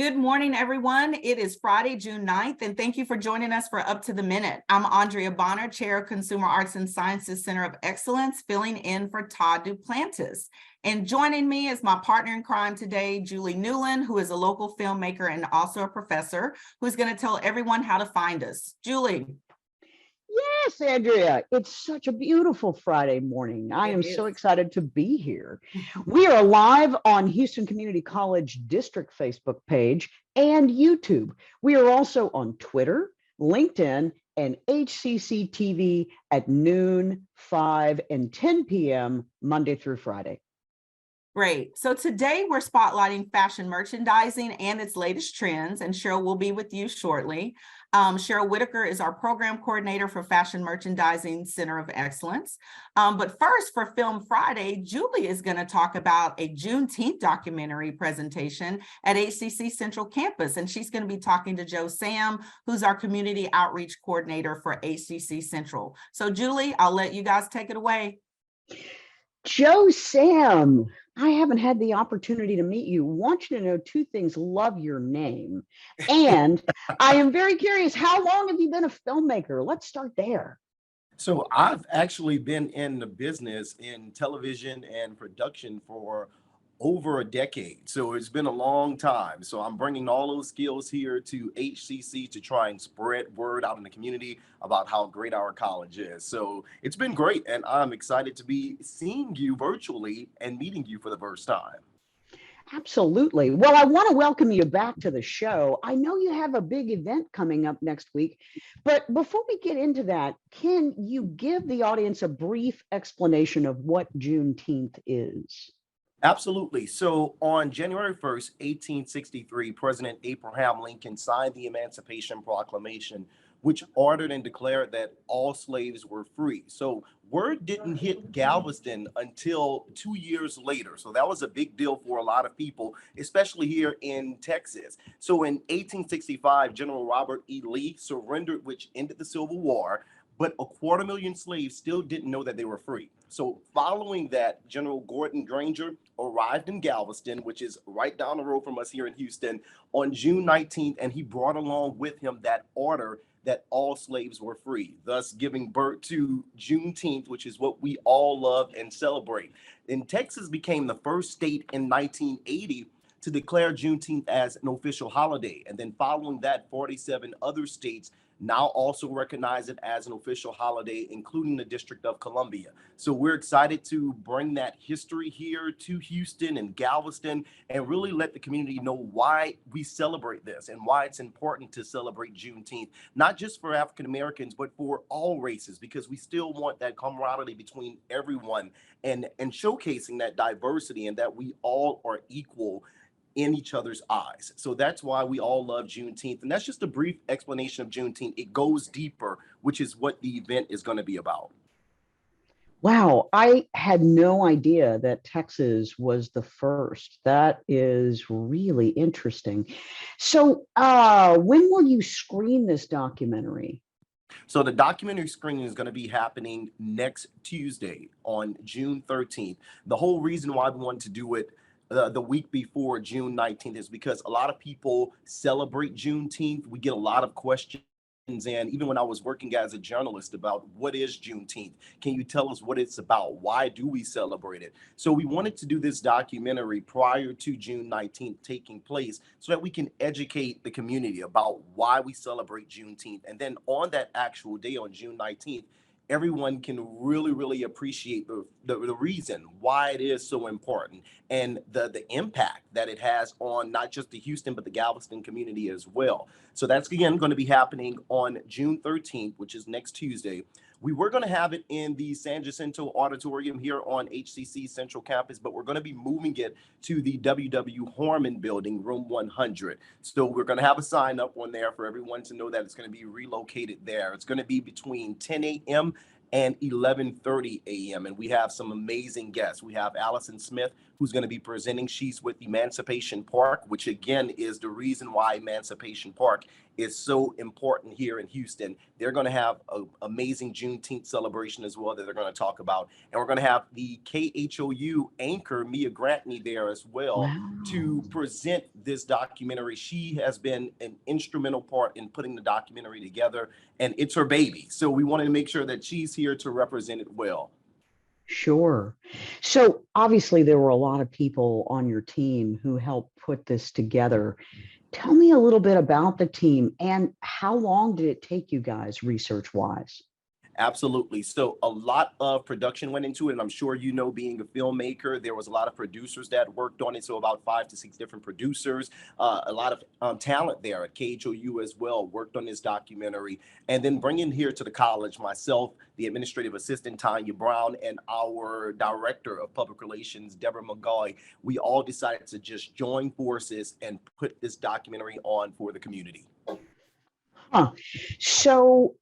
Good morning, everyone. It is Friday, June 9th, and thank you for joining us for Up to the Minute. I'm Andrea Bonner, Chair of Consumer Arts and Sciences Center of Excellence, filling in for Todd Duplantis. And joining me is my partner in crime today, Julie Newland, who is a local filmmaker and also a professor, who's going to tell everyone how to find us. Julie. Yes, Andrea, it's such a beautiful Friday morning. I am so excited to be here. We are live on Houston Community College District Facebook page and YouTube. We are also on Twitter, LinkedIn, and HCCTV at noon, 5, and 10 p.m. Monday through Friday. Great. So today we're spotlighting fashion merchandising and its latest trends, and Cheryl will be with you shortly. Cheryl Whitaker is our program coordinator for Fashion Merchandising Center of Excellence. But first, for Film Friday, Julie is going to talk about a Juneteenth documentary presentation at HCC Central Campus, and she's going to be talking to Joe Sam, who's our community outreach coordinator for HCC Central. So Julie, I'll let you guys take it away. Joe Sam, I haven't had the opportunity to meet you. Want you to know two things. Love your name. And I am very curious, how long have you been a filmmaker? Let's start there. So I've actually been in the business in television and production for over a decade. So it's been a long time. So I'm bringing all those skills here to HCC to try and spread word out in the community about how great our college is. So it's been great. And I'm excited to be seeing you virtually and meeting you for the first time. Absolutely. Well, I want to welcome you back to the show. I know you have a big event coming up next week, but before we get into that, can you give the audience a brief explanation of what Juneteenth is? Absolutely. So on January 1st, 1863, President Abraham Lincoln signed the Emancipation Proclamation, which ordered and declared that all slaves were free. So word didn't hit Galveston until 2 years later. So that was a big deal for a lot of people, especially here in Texas. So in 1865, General Robert E. Lee surrendered, which ended the Civil War. But 250,000 slaves still didn't know that they were free. So following that, General Gordon Granger arrived in Galveston, which is right down the road from us here in Houston, on June 19th, and he brought along with him that order that all slaves were free, thus giving birth to Juneteenth, which is what we all love and celebrate. And Texas became the first state in 1980 to declare Juneteenth as an official holiday. And then following that, 47 other states now also recognize it as an official holiday, including the District of Columbia. So we're excited to bring that history here to Houston and Galveston and really let the community know why we celebrate this and why it's important to celebrate Juneteenth, not just for African Americans, but for all races, because we still want that camaraderie between everyone and showcasing that diversity and that we all are equal in each other's eyes. So that's why we all love Juneteenth. And that's just a brief explanation of Juneteenth. It goes deeper, which is what the event is going to be about. Wow, I had no idea that Texas was the first. That is really interesting. So when will you screen this documentary? So the documentary screening is going to be happening next Tuesday on June 13th. The whole reason why we wanted to do it the week before June 19th is because a lot of people celebrate Juneteenth. We get a lot of questions. And even when I was working as a journalist about what is Juneteenth, can you tell us what it's about? Why do we celebrate it? So we wanted to do this documentary prior to June 19th taking place so that we can educate the community about why we celebrate Juneteenth. And then on that actual day on June 19th, everyone can really appreciate the reason why it is so important and the impact that it has on not just the Houston, but the Galveston community as well. So that's, again, going to be happening on June 13th, which is next Tuesday. We were going to have it in the San Jacinto Auditorium here on HCC Central Campus, but we're going to be moving it to the W.W. Horman Building, room 100. So we're going to have a sign up on there for everyone to know that it's going to be relocated there. It's going to be between 10 a.m. and 11:30 a.m. And we have some amazing guests. We have Allison Smith who's going to be presenting. She's with Emancipation Park, which again is the reason why Emancipation Park is so important here in Houston. They're going to have an amazing Juneteenth celebration as well that they're going to talk about. And we're going to have the KHOU anchor, Mia Grantney, there as well to present this documentary. She has been an instrumental part in putting the documentary together, and it's her baby. So we wanted to make sure that she's here to represent it well. Sure. So obviously there were a lot of people on your team who helped put this together. Tell me a little bit about the team and how long did it take you guys research-wise? Absolutely. So a lot of production went into it. And I'm sure, you know, being a filmmaker, there was a lot of producers that worked on it. So about 5 to 6 different producers, a lot of talent there at KHOU as well, worked on this documentary. And then bringing here to the college, myself, the administrative assistant, Tanya Brown, and our director of public relations, Deborah McGaughy, we all decided to just join forces and put this documentary on for the community. Huh. So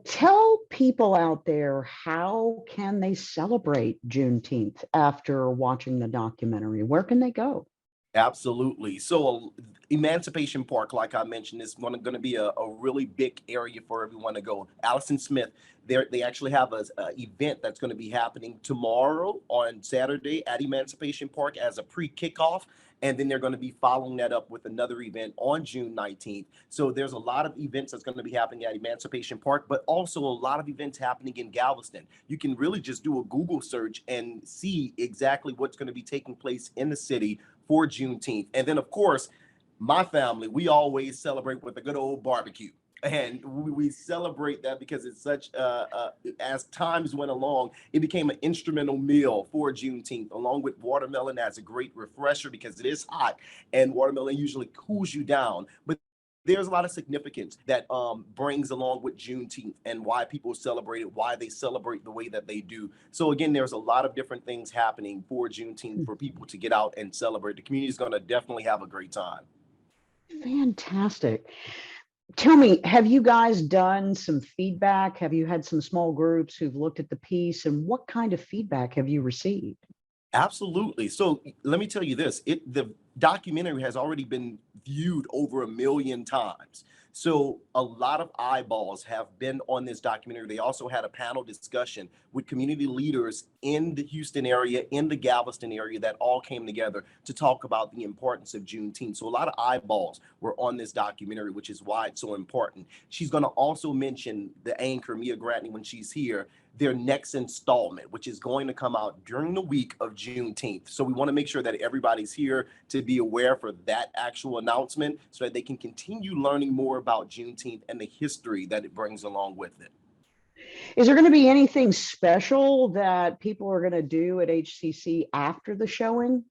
tell people out there, how can they celebrate Juneteenth after watching the documentary? Where can they go? Absolutely. So Emancipation Park, like I mentioned, is going to be a really big area for everyone to go. Allison Smith, they actually have a event that's going to be happening tomorrow on Saturday at Emancipation Park as a pre-kickoff. And then they're going to be following that up with another event on June 19th. So there's a lot of events that's going to be happening at Emancipation Park, but also a lot of events happening in Galveston. You can really just do a Google search and see exactly what's going to be taking place in the city for Juneteenth. And then, of course, my family, we always celebrate with a good old barbecue. And we celebrate that because it's such, as times went along, it became an instrumental meal for Juneteenth, along with watermelon as a great refresher because it is hot and watermelon usually cools you down. But there's a lot of significance that brings along with Juneteenth and why people celebrate it, why they celebrate the way that they do. So again, there's a lot of different things happening for Juneteenth for people to get out and celebrate. The community is going to definitely have a great time. Fantastic. Tell me, have you guys done some feedback? Have you had some small groups who've looked at the piece, and what kind of feedback have you received? Absolutely. So let me tell you this, the documentary has already been viewed over 1 million times. So a lot of eyeballs have been on this documentary. They also had a panel discussion with community leaders in the Houston area, in the Galveston area, that all came together to talk about the importance of Juneteenth. So a lot of eyeballs were on this documentary, which is why it's so important. She's going to also mention the anchor, Mia Grantney, when she's here, their next installment, which is going to come out during the week of Juneteenth. So we want to make sure that everybody's here to be aware for that actual announcement so that they can continue learning more about Juneteenth and the history that it brings along with it. Is there going to be anything special that people are going to do at HCC after the showing?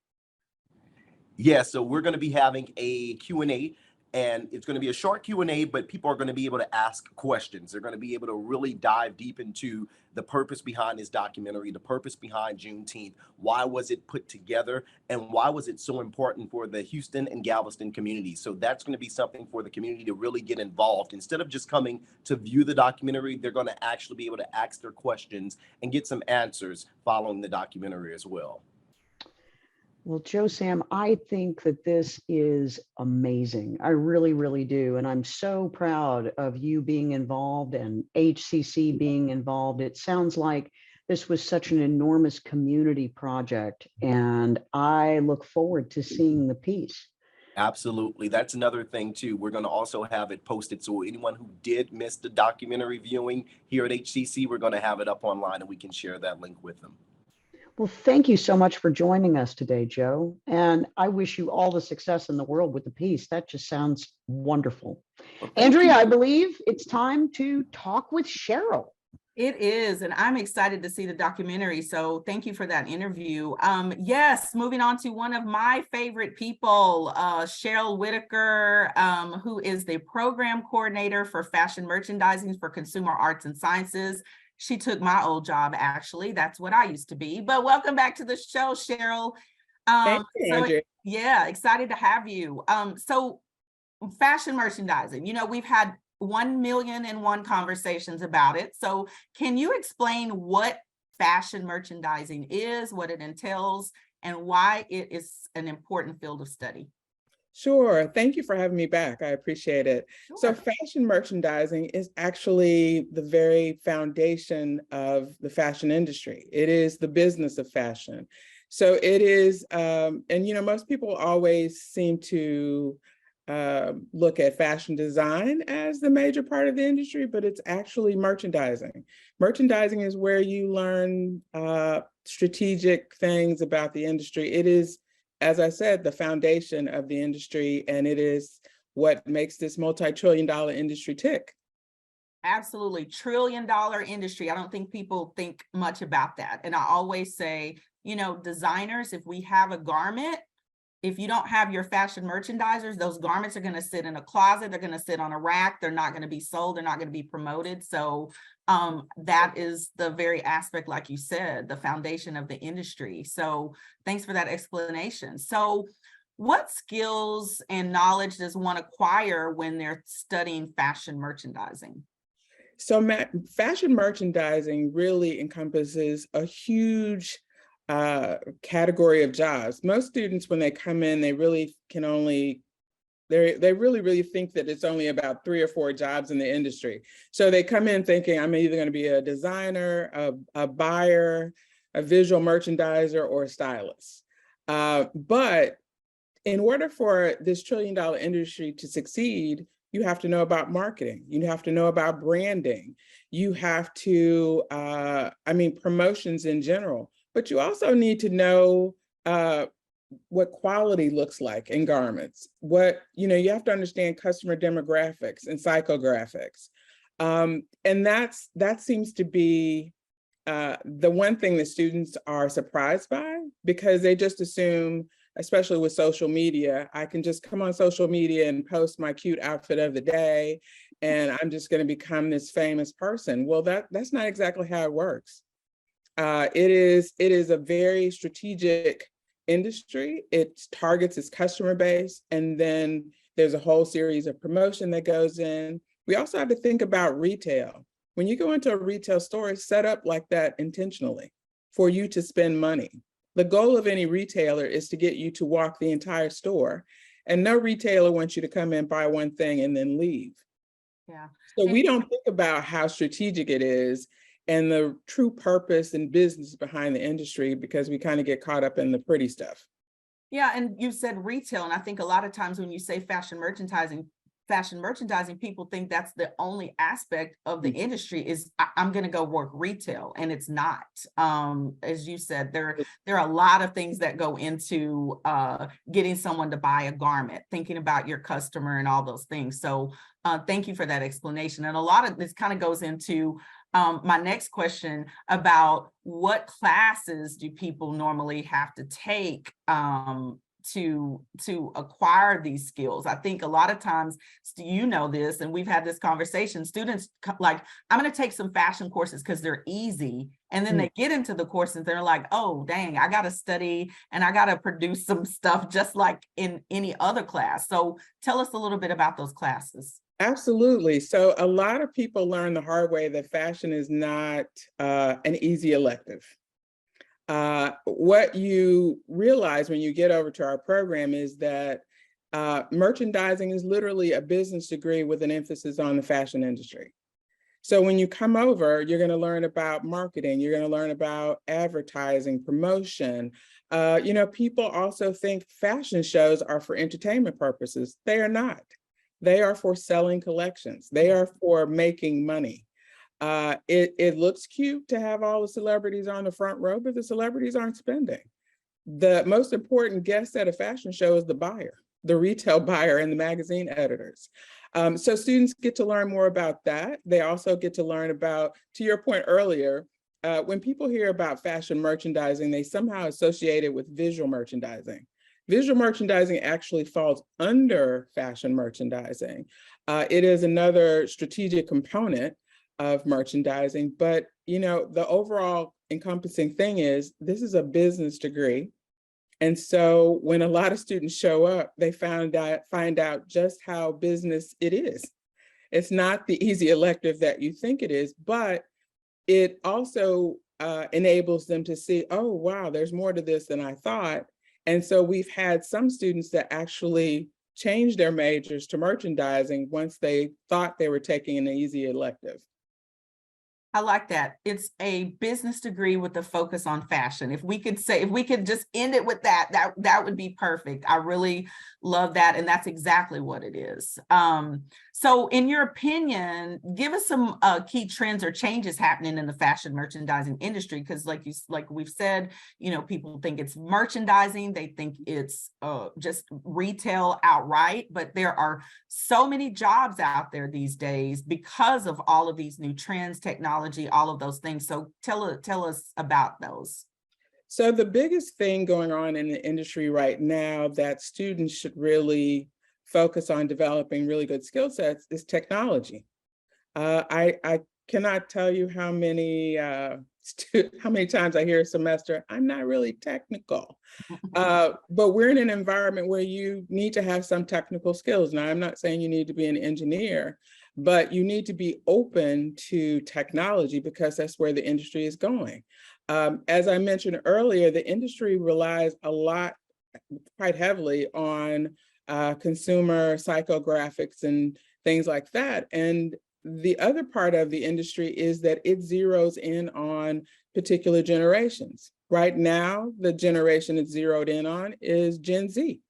Yeah, so we're going to be having a Q&A. And it's going to be a short Q&A, but people are going to be able to ask questions. They're going to be able to really dive deep into the purpose behind this documentary, the purpose behind Juneteenth. Why was it put together? And why was it so important for the Houston and Galveston communities? So that's going to be something for the community to really get involved. Instead of just coming to view the documentary, they're going to actually be able to ask their questions and get some answers following the documentary as well. Well, Joe Sam, I think that this is amazing. I really, really do. And I'm so proud of you being involved and HCC being involved. It sounds like this was such an enormous community project, and I look forward to seeing the piece. Absolutely. That's another thing too. We're going to also have it posted. So anyone who did miss the documentary viewing here at HCC, we're going to have it up online and we can share that link with them. Well, thank you so much for joining us today, Joe. And I wish you all the success in the world with the piece. That just sounds wonderful. Well, Andrea, I believe it's time to talk with Cheryl. It is, and I'm excited to see the documentary. So thank you for that interview. Yes, moving on to one of my favorite people, Cheryl Whitaker, who is the program coordinator for fashion merchandising for consumer arts and sciences. She took my old job, actually. That's what I used to be. But welcome back to the show, Cheryl. Thank you, Andrea. Yeah, excited to have you. So fashion merchandising, you know, we've had 1,000,001 conversations about it. So can you explain what fashion merchandising is, what it entails, and why it is an important field of study. Sure. Thank you for having me back. I appreciate it. So Sure. fashion merchandising is actually the very foundation of the fashion industry. It is the business of fashion. So it is, and most people always seem to look at fashion design as the major part of the industry, but it's actually merchandising. Merchandising is where you learn strategic things about the industry. It is, as I said, the foundation of the industry, and it is what makes this multi-trillion-dollar industry tick. Absolutely. $1 trillion industry. I don't think people think much about that. And I always say, designers, if we have a garment, if you don't have your fashion merchandisers, those garments are going to sit in a closet. They're going to sit on a rack. They're not going to be sold. They're not going to be promoted. So that is the very aspect, like you said, the foundation of the industry. So thanks for that explanation. So what skills and knowledge does one acquire when they're studying fashion merchandising? So fashion merchandising really encompasses a huge category of jobs. Most students, when they come in, they really can only, they really think that it's only about 3 or 4 jobs in the industry. So they come in thinking, I'm either going to be a designer, a buyer, a visual merchandiser, or a stylist. But in order for this $1 trillion industry to succeed, you have to know about marketing. You have to know about branding. You have to, promotions in general. But you also need to know what quality looks like in garments. You have to understand customer demographics and psychographics. And that seems to be the one thing that students are surprised by, because they just assume, especially with social media, I can just come on social media and post my cute outfit of the day, and I'm just going to become this famous person. Well, that's not exactly how it works. It is a very strategic industry. It targets its customer base, and then there's a whole series of promotion that goes in. We also have to think about retail. When you go into a retail store, it's set up like that intentionally for you to spend money. The goal of any retailer is to get you to walk the entire store, and no retailer wants you to come in, buy one thing, and then leave. Yeah. So we don't think about how strategic it is and the true purpose and business behind the industry, because we kind of get caught up in the pretty stuff. Yeah, and you said retail, and I think a lot of times when you say fashion merchandising, people think that's the only aspect of the industry is I'm going to go work retail, and it's not. As you said, there are a lot of things that go into getting someone to buy a garment, thinking about your customer and all those things. So thank you for that explanation. And a lot of this kind of goes into my next question about what classes do people normally have to take to acquire these skills. I think a lot of times, this, and we've had this conversation, students like, I'm going to take some fashion courses because they're easy. And then they get into the courses, they're like, oh, dang, I got to study and I got to produce some stuff just like in any other class. So tell us a little bit about those classes. Absolutely. So a lot of people learn the hard way that fashion is not an easy elective. What you realize when you get over to our program is that merchandising is literally a business degree with an emphasis on the fashion industry. So when you come over, you're going to learn about marketing, you're going to learn about advertising, promotion. People also think fashion shows are for entertainment purposes. They are not. They are for selling collections. They are for making money. It looks cute to have all the celebrities on the front row, but the celebrities aren't spending. The most important guest at a fashion show is the buyer, the retail buyer, and the magazine editors. So students get to learn more about that. They also get to learn about, to your point earlier, when people hear about fashion merchandising, they somehow associate it with visual merchandising. Visual merchandising actually falls under fashion merchandising. It is another strategic component of merchandising, but the overall encompassing thing is this is a business degree. And so when a lot of students show up, they find out just how business it is. It's not the easy elective that you think it is, but it also enables them to see, oh, wow, there's more to this than I thought. And so we've had some students that actually changed their majors to merchandising once they thought they were taking an easy elective. I like that. It's a business degree with a focus on fashion. If we could just end it with that would be perfect. I really love that. And that's exactly what it is. So in your opinion, give us some key trends or changes happening in the fashion merchandising industry. Because like we've said, people think it's merchandising. They think it's just retail outright, but there are so many jobs out there these days because of all of these new trends, technology, all of those things. So tell us about those. So the biggest thing going on in the industry right now that students should really focus on developing really good skill sets is technology. I cannot tell you how many times I hear a semester, I'm not really technical. But we're in an environment where you need to have some technical skills. Now, I'm not saying you need to be an engineer, but you need to be open to technology because that's where the industry is going. As I mentioned earlier, the industry relies a lot, quite heavily on consumer psychographics and things like that. And the other part of the industry is that it zeroes in on particular generations. Right now, the generation it's zeroed in on is Gen Z.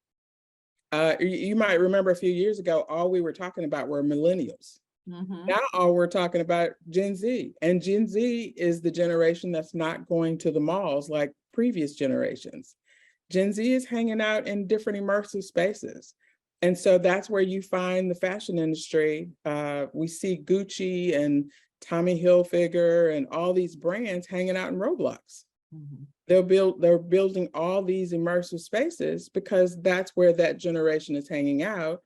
You might remember a few years ago, all we were talking about were millennials. Now all we're talking about Gen Z, and Gen Z is the generation that's not going to the malls like previous generations. Gen Z is hanging out in different immersive spaces. And so that's where you find the fashion industry. We see Gucci and Tommy Hilfiger and all these brands hanging out in Roblox. They're building all these immersive spaces because that's where that generation is hanging out,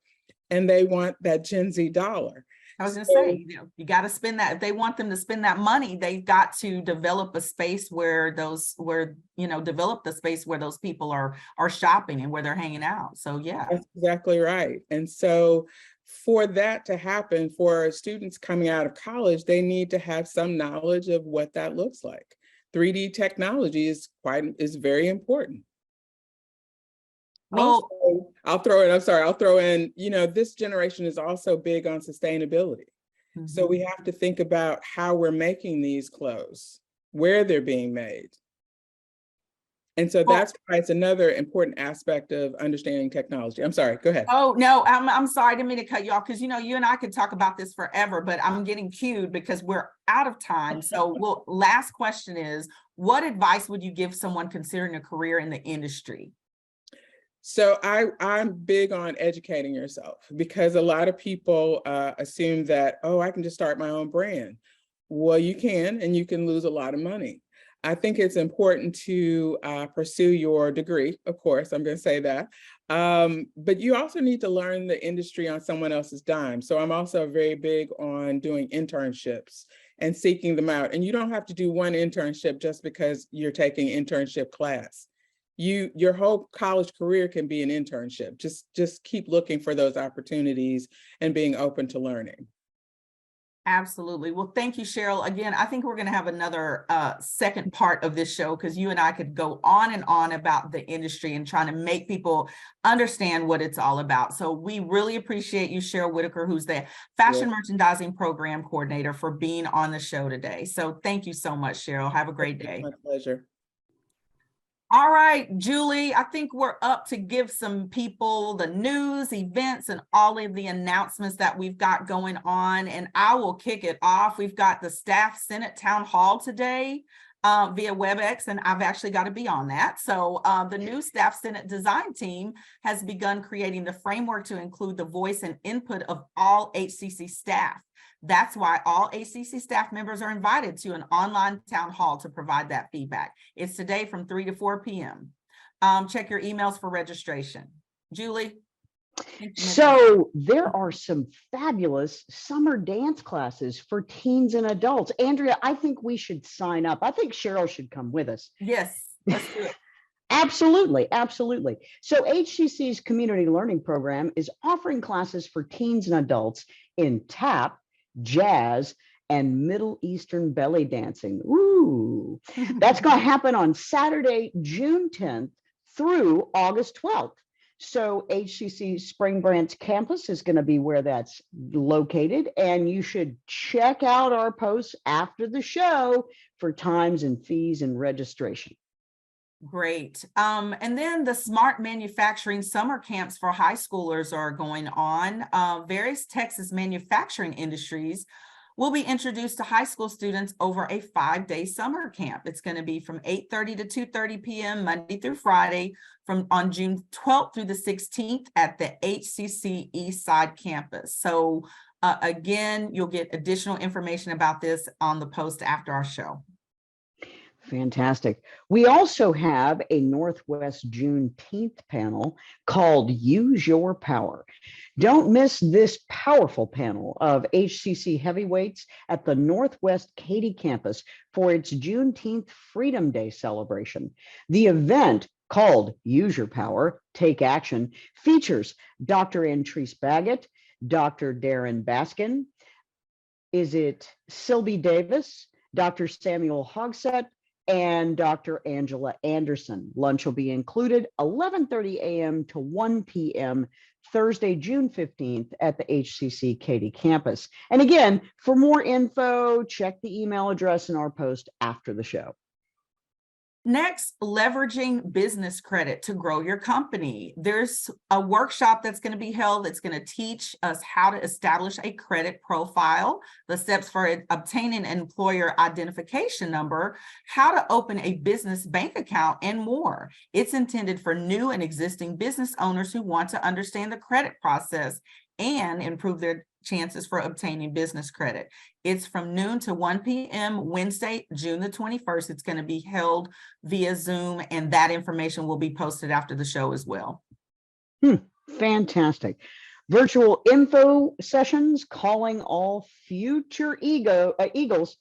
and they want that Gen Z dollar. I was going to say, you got to spend that. If they want them to spend that money, they've got to develop a space where those people are shopping and where they're hanging out. So yeah, that's exactly right. And so for that to happen, for students coming out of college, they need to have some knowledge of what that looks like. 3D technology is very important. Well, also, I'll throw in, this generation is also big on sustainability. So we have to think about how we're making these clothes, where they're being made. And so that's why it's another important aspect of understanding technology. I'm sorry, go ahead. Oh, no, I'm sorry. I didn't mean to cut you off because, you and I could talk about this forever, but I'm getting cued because we're out of time. So last question is, what advice would you give someone considering a career in the industry? So I'm big on educating yourself because a lot of people assume that, oh, I can just start my own brand. Well, you can, and you can lose a lot of money. I think it's important to pursue your degree, of course, I'm going to say that. But you also need to learn the industry on someone else's dime. So I'm also very big on doing internships and seeking them out. And you don't have to do one internship just because you're taking internship class. Your whole college career can be an internship. Just keep looking for those opportunities and being open to learning. Absolutely. Well, thank you, Cheryl. Again, I think we're going to have another second part of this show because you and I could go on and on about the industry and trying to make people understand what it's all about. So we really appreciate you, Cheryl Whitaker, who's the Fashion Merchandising Program Coordinator, for being on the show today. So thank you so much, Cheryl. Have a great day. My pleasure. All right, Julie, I think we're up to give some people the news, events, and all of the announcements that we've got going on. And I will kick it off. We've got the Staff Senate Town Hall today via WebEx, and I've actually got to be on that. So the new Staff Senate design team has begun creating the framework to include the voice and input of all HCC staff. That's why all HCC staff members are invited to an online town hall to provide that feedback. It's today from 3 to 4 p.m. Check your emails for registration. Julie? So there are some fabulous summer dance classes for teens and adults. Andrea, I think we should sign up. I think Cheryl should come with us. Yes, let's do it. Absolutely, absolutely. So HCC's community learning program is offering classes for teens and adults in tap, jazz, and Middle Eastern belly dancing. Ooh, that's going to happen on Saturday, June 10th through August 12th. So HCC Spring Branch campus is going to be where that's located, and you should check out our posts after the show for times and fees and registration. Great. And then the Smart Manufacturing Summer Camps for high schoolers are going on. Various Texas manufacturing industries will be introduced to high school students over a 5-day summer camp. It's going to be from 8:30 to 2:30 p.m. Monday through Friday on June 12th through the 16th at the HCC East Side campus. So again, you'll get additional information about this on the post after our show. Fantastic. We also have a Northwest Juneteenth panel called Use Your Power. Don't miss this powerful panel of HCC heavyweights at the Northwest Katy campus for its Juneteenth Freedom Day celebration. The event, called Use Your Power, Take Action, features Dr. Antrice Baggett, Dr. Darren Baskin, Sylvie Davis, Dr. Samuel Hogsett, and Dr. Angela Anderson. Lunch will be included 11:30 a.m. to 1 p.m. Thursday, June 15th at the HCC Katy campus. And again, for more info, check the email address in our post after the show. Next, leveraging business credit to grow your company. There's a workshop that's going to be held that's going to teach us how to establish a credit profile, the steps for obtaining an employer identification number, how to open a business bank account, and more. It's intended for new and existing business owners who want to understand the credit process and improve their chances for obtaining business credit. It's from noon to 1 p.m. Wednesday, June the 21st. It's going to be held via Zoom, and that information will be posted after the show as well. Fantastic. Virtual info sessions calling all future Eagles,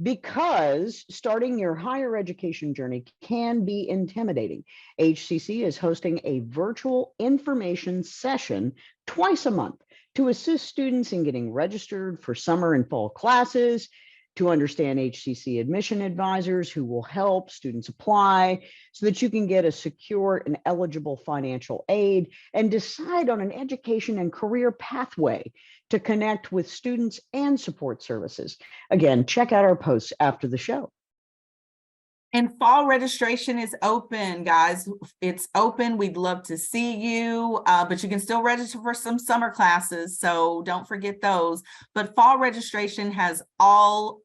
because starting your higher education journey can be intimidating. HCC is hosting a virtual information session twice a month to assist students in getting registered for summer and fall classes, to understand HCC admission advisors who will help students apply so that you can get a secure and eligible financial aid and decide on an education and career pathway to connect with students and support services. Again, check out our posts after the show. And fall registration is open, guys. It's open. We'd love to see you, but you can still register for some summer classes, so don't forget those. But fall registration has all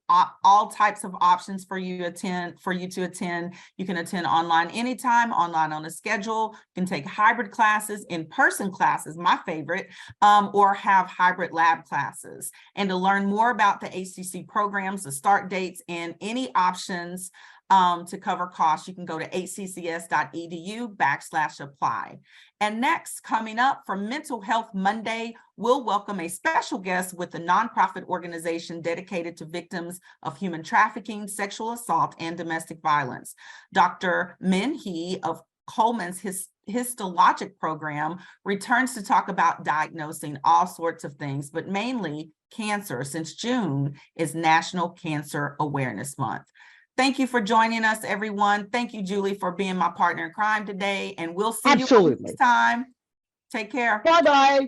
types of options for you to attend. You can attend online anytime, online on a schedule. You can take hybrid classes, in-person classes, my favorite, or have hybrid lab classes. And to learn more about the HCC programs, the start dates, and any options to cover costs, you can go to hccs.edu/apply. And next, coming up for Mental Health Monday, we'll welcome a special guest with a nonprofit organization dedicated to victims of human trafficking, sexual assault, and domestic violence. Dr. Min Hee of Coleman's Histologic program returns to talk about diagnosing all sorts of things, but mainly cancer, since June is National Cancer Awareness Month. Thank you for joining us, everyone. Thank you, Julie, for being my partner in crime today, and we'll see you next time. Take care. Bye-bye.